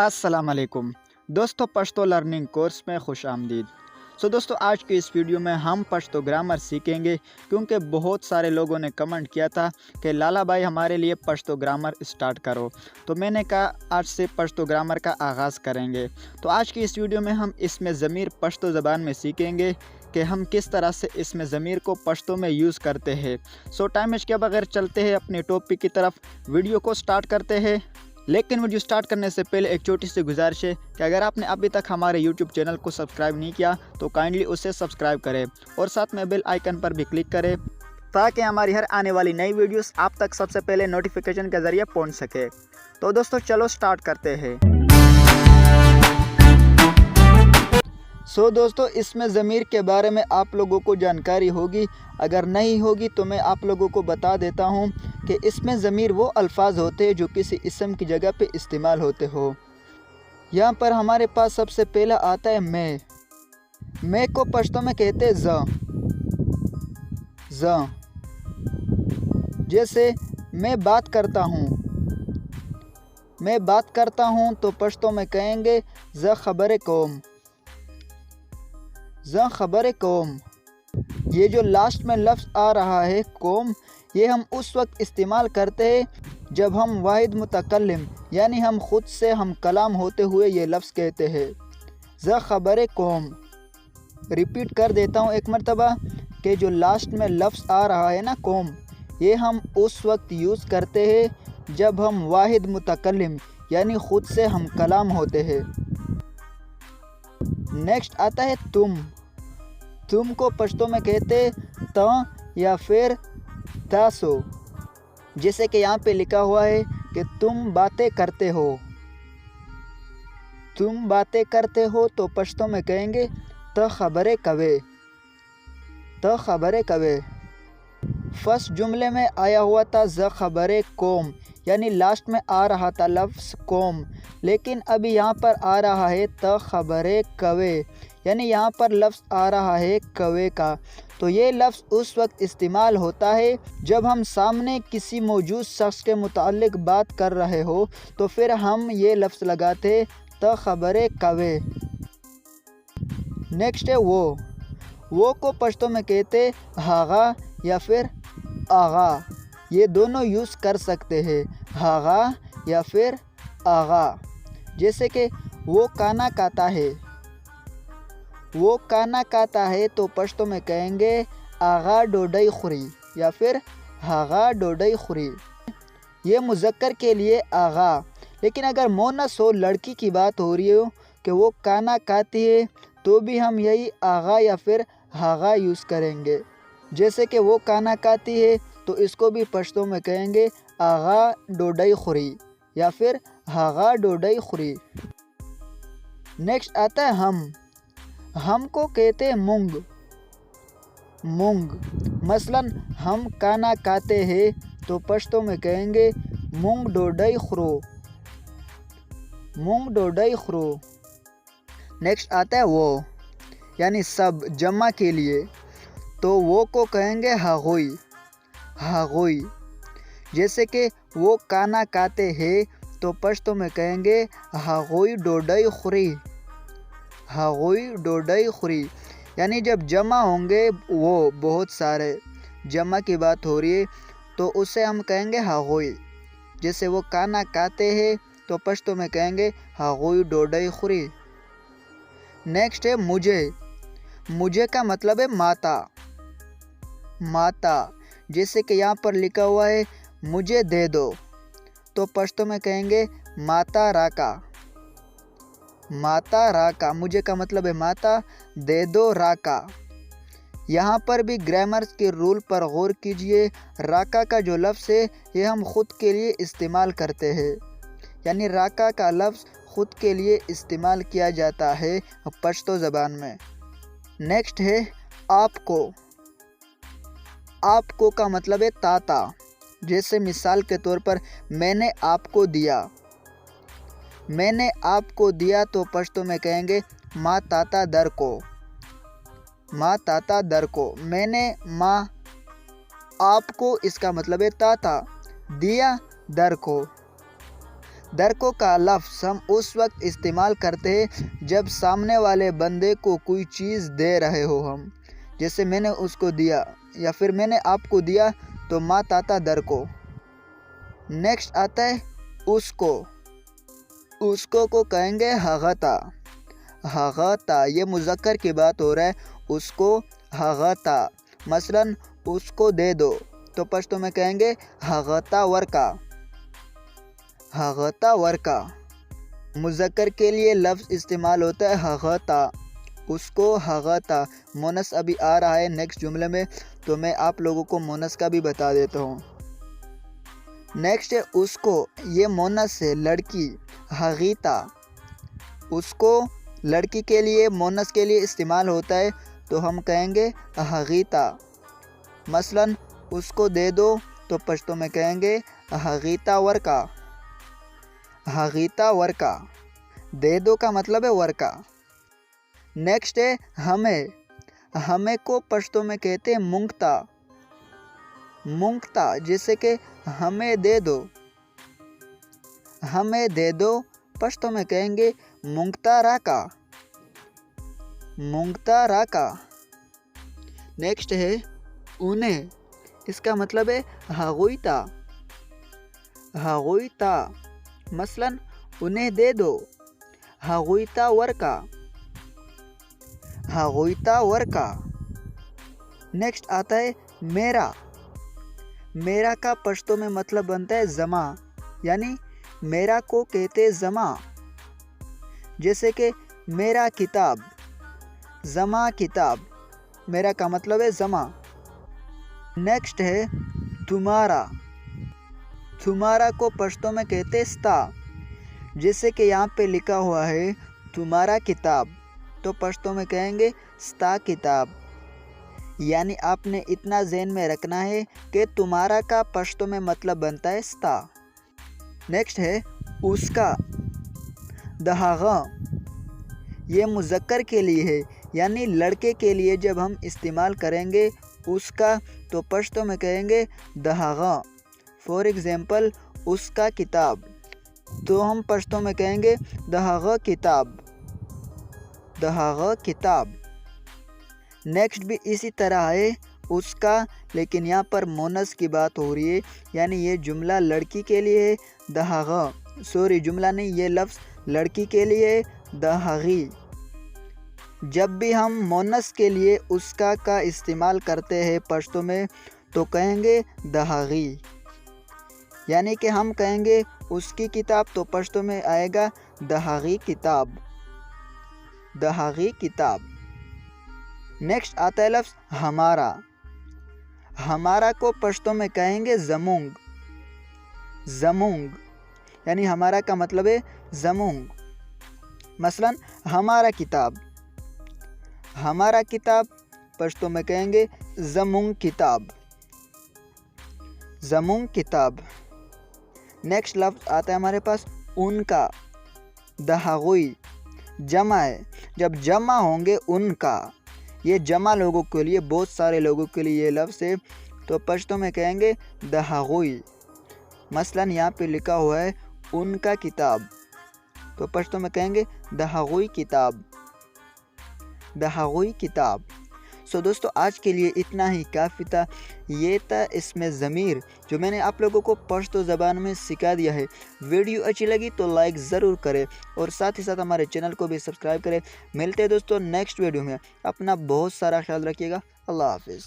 अस्सलाम वालेकुम दोस्तों, पश्तो लर्निंग कोर्स में खुश आमदीद। दोस्तों, आज की इस वीडियो में हम पश्तो ग्रामर सीखेंगे, क्योंकि बहुत सारे लोगों ने कमेंट किया था कि लाला भाई हमारे लिए पश्तो ग्रामर स्टार्ट करो। तो मैंने कहा आज से पश्तो ग्रामर का आगाज़ करेंगे। तो आज की इस वीडियो में हम इसमें ज़मीर पश्तो ज़बान में सीखेंगे कि हम किस तरह से इसमें ज़मीर को पश्तो में यूज़ करते हैं। टाइम वेस्ट किए बगैर चलते हैं अपने टॉपिक की तरफ, वीडियो को स्टार्ट करते हैं। लेकिन वीडियो स्टार्ट करने से पहले एक छोटी सी गुजारिश है कि अगर आपने अभी तक हमारे यूट्यूब चैनल को सब्सक्राइब नहीं किया तो काइंडली उसे सब्सक्राइब करें और साथ में बेल आइकन पर भी क्लिक करें, ताकि हमारी हर आने वाली नई वीडियोस आप तक सबसे पहले नोटिफिकेशन के ज़रिए पहुंच सके। तो दोस्तों चलो स्टार्ट करते हैं। दोस्तों, इसमें ज़मीर के बारे में आप लोगों को जानकारी होगी, अगर नहीं होगी तो मैं आप लोगों को बता देता हूं कि इसमें ज़मीर वो अल्फाज होते हैं जो किसी इसम की जगह पे इस्तेमाल होते हो। यहाँ पर हमारे पास सबसे पहला आता है मैं को पश्तो में कहते हैं ज़। जैसे मैं बात करता हूँ तो पश्तो में कहेंगे ज़ खबर कौम। ये जो लास्ट में लफ्ज़ आ रहा है कौम, ये हम उस वक्त इस्तेमाल करते हैं जब हम वाहिद मुतकल्लिम यानी हम ख़ुद से हम कलाम होते हुए ये लफ्ज़ कहते हैं ज़ खबर कौम। रिपीट कर देता हूँ एक मरतबा कि जो लास्ट में लफ्ज़ आ रहा है ना कौम, ये हम उस वक्त यूज़ करते हैं जब हम वाहिद मुतकल्लिम यानी ख़ुद से हम कलाम होते हैं। नेक्स्ट आता है तुम को पश्तो में कहते त या फिर तासो। जैसे कि यहाँ पे लिखा हुआ है कि तुम बातें करते हो तो पश्तो में कहेंगे त खबरे कवे। फर्स्ट जुमले में आया हुआ था ज़ खबरे कौम, यानी लास्ट में आ रहा था लफ्ज़ कौम, लेकिन अभी यहाँ पर आ रहा है त खबरे कवे, यानी यहाँ पर लफ्ज़ आ रहा है कवे का। तो ये लफ्ज़ उस वक्त इस्तेमाल होता है जब हम सामने किसी मौजूद शख्स के मुताल्लिक बात कर रहे हो, तो फिर हम ये लफ्ज़ लगाते त खबरे कवे। नेक्स्ट है वो को पश्तो में कहते हागा या फिर आगा। ये दोनों यूज़ कर सकते हैं, हागा या फिर आगा। जैसे कि वो काना काता है तो पश्तो में कहेंगे आगा डोडई खुरी या फिर हागा डोडई खुरी। ये मुज़क्कर के लिए आगा, लेकिन अगर मोनस हो, लड़की की बात हो रही हो कि वो काना काती है, तो भी हम यही आगा या फिर हागा यूज़ करेंगे। जैसे कि वो काना काती है तो इसको भी पश्तो में कहेंगे आगा डोडई खुरी या फिर हागा डोडई खुरी। नेक्स्ट आता है हम को कहते हैं मूंग। मसलन हम काना काते हैं तो पश्तो में कहेंगे मूंग डोडई खुरो। नेक्स्ट आता है वो, यानी सब जमा के लिए, तो वो को कहेंगे हागोई। जैसे कि वो काना काते हैं तो पश्तो में कहेंगे हागोई डोडई खुरी। यानी जब जमा होंगे वो बहुत सारे, जमा की बात हो रही है, तो उसे हम कहेंगे हागोई। जैसे वो काना काते हैं तो पश्तो में कहेंगे हागोई डोडई खुरी। नेक्स्ट है मुझे का मतलब है माता। जैसे कि यहाँ पर लिखा हुआ है मुझे दे दो, तो पश्तो में कहेंगे माता राका। मुझे का मतलब है माता, दे दो राका। यहाँ पर भी ग्रामर के रूल पर गौर कीजिए। राका का जो लफ्ज़ है ये हम ख़ुद के लिए इस्तेमाल करते हैं, यानी राका का लफ्ज़ ख़ुद के लिए इस्तेमाल किया जाता है पश्तो ज़बान में। नेक्स्ट है आपको का मतलब है ताता। जैसे मिसाल के तौर पर मैंने आपको दिया तो पश्तो में कहेंगे माँ ताता दर को। मैंने माँ आपको, इसका मतलब है ताता, दिया दर को। درکو کا لفظ ہم اس وقت استعمال کرتے ہیں جب سامنے والے بندے کو کوئی چیز دے رہے ہو ہم، جیسے میں نے اس کو دیا یا پھر میں نے آپ کو دیا تو ما تاتا درکو۔ نیکسٹ آتا ہے اس کو کہیں گے ہغتا۔ ہغتا یہ مذکر کی بات ہو رہا ہے، اس کو ہغتا۔ مثلا اس کو دے دو تو پشتو میں کہیں گے ہغتا ورکا۔ ہغتا ورکا مذکر کے لیے لفظ استعمال ہوتا ہے ہغتا، اس کو ہغتا۔ مونس ابھی آ رہا ہے نیکسٹ جملے میں، تو میں آپ لوگوں کو مونس کا بھی بتا دیتا ہوں۔ نیکسٹ ہے اس کو، یہ مونس ہے لڑکی، ہغیتا۔ اس کو لڑکی کے لیے مونس کے لیے استعمال ہوتا ہے تو ہم کہیں گے ہغیتا۔ مثلا اس کو دے دو تو پشتو میں کہیں گے ہغیتا ورکا۔ ہغیتا ورکا، دے دو کا مطلب ہے ورکا۔ نیکسٹ ہے ہمیں۔ ہمیں کو پشتو میں کہتے ہیں مونگتا۔ مونگتا جیسے کہ ہمیں دے دو۔ ہمیں دے دو پشتو میں کہیں گے مونگتا راکا۔ مونگتا راکا۔ نیکسٹ ہے انہیں، اس کا مطلب ہے ہغویتا۔ ہغویتا مثلا انہیں دے دو، ہغویتا ورکا۔ ہغویتا ورکا۔ نیکسٹ آتا ہے میرا۔ میرا کا پشتو میں مطلب بنتا ہے زما، یعنی میرا کو کہتے زما، جیسے کہ میرا کتاب، زما کتاب، میرا کا مطلب ہے زما۔ نیکسٹ ہے تمہارا۔ تمہارا کو پشتو میں کہتے ستا، جیسے کہ یہاں پہ لکھا ہوا ہے تمہارا کتاب، تو پشتو میں کہیں گے ستا کتاب۔ یعنی آپ نے اتنا ذہن میں رکھنا ہے کہ تمہارا کا پشتو میں مطلب بنتا ہے ستا۔ نیکسٹ ہے اس کا، دہاغا۔ یہ مذکر کے لیے ہے، یعنی لڑکے کے لیے جب ہم استعمال کریں گے اس کا تو پشتو میں کہیں گے دہاغا۔ فور ایگزامپل اس کا کتاب، تو ہم پشتو میں کہیں گے دہاغا کتاب۔ دہاغا کتاب۔ نیکسٹ بھی اسی طرح ہے اس کا، لیکن یہاں پر مونس کی بات ہو رہی ہے، یعنی یہ جملہ لڑکی کے لیے ہے دہاغا، سوری جملہ نہیں، یہ لفظ لڑکی کے لیے ہے دہاغی۔ جب بھی ہم مونس کے لیے اس کا استعمال کرتے ہیں پشتو میں تو کہیں گے دہاغی، یعنی کہ ہم کہیں گے اس کی کتاب تو پشتو میں آئے گا دہاغی کتاب۔ دہاغی کتاب۔ نیکسٹ آتا ہے لفظ ہمارا۔ ہمارا کو پشتو میں کہیں گے زمونگ۔ زمونگ یعنی ہمارا کا مطلب ہے زمونگ۔ مثلا ہمارا کتاب، ہمارا کتاب پشتو میں کہیں گے زمونگ کتاب۔ زمونگ کتاب۔ نیکسٹ لفظ آتا ہے ہمارے پاس ان کا، دہاغوی، جمع ہے۔ جب جمع ہوں گے ان کا، یہ جمع لوگوں کے لیے، بہت سارے لوگوں کے لیے یہ لفظ ہے، تو پشتو میں کہیں گے دہاغوی۔ مثلا یہاں پہ لکھا ہوا ہے ان کا کتاب، تو پشتو میں کہیں گے دہاغوی کتاب۔ دہاغوی کتاب۔ سو دوستو آج کے لیے اتنا ہی کافی تھا، یہ تھا اس میں ضمیر جو میں نے آپ لوگوں کو پشتو زبان میں سکھا دیا ہے۔ ویڈیو اچھی لگی تو لائک ضرور کریں اور ساتھ ہی ساتھ ہمارے چینل کو بھی سبسکرائب کریں۔ ملتے ہیں دوستو نیکسٹ ویڈیو میں، اپنا بہت سارا خیال رکھیے گا، اللہ حافظ۔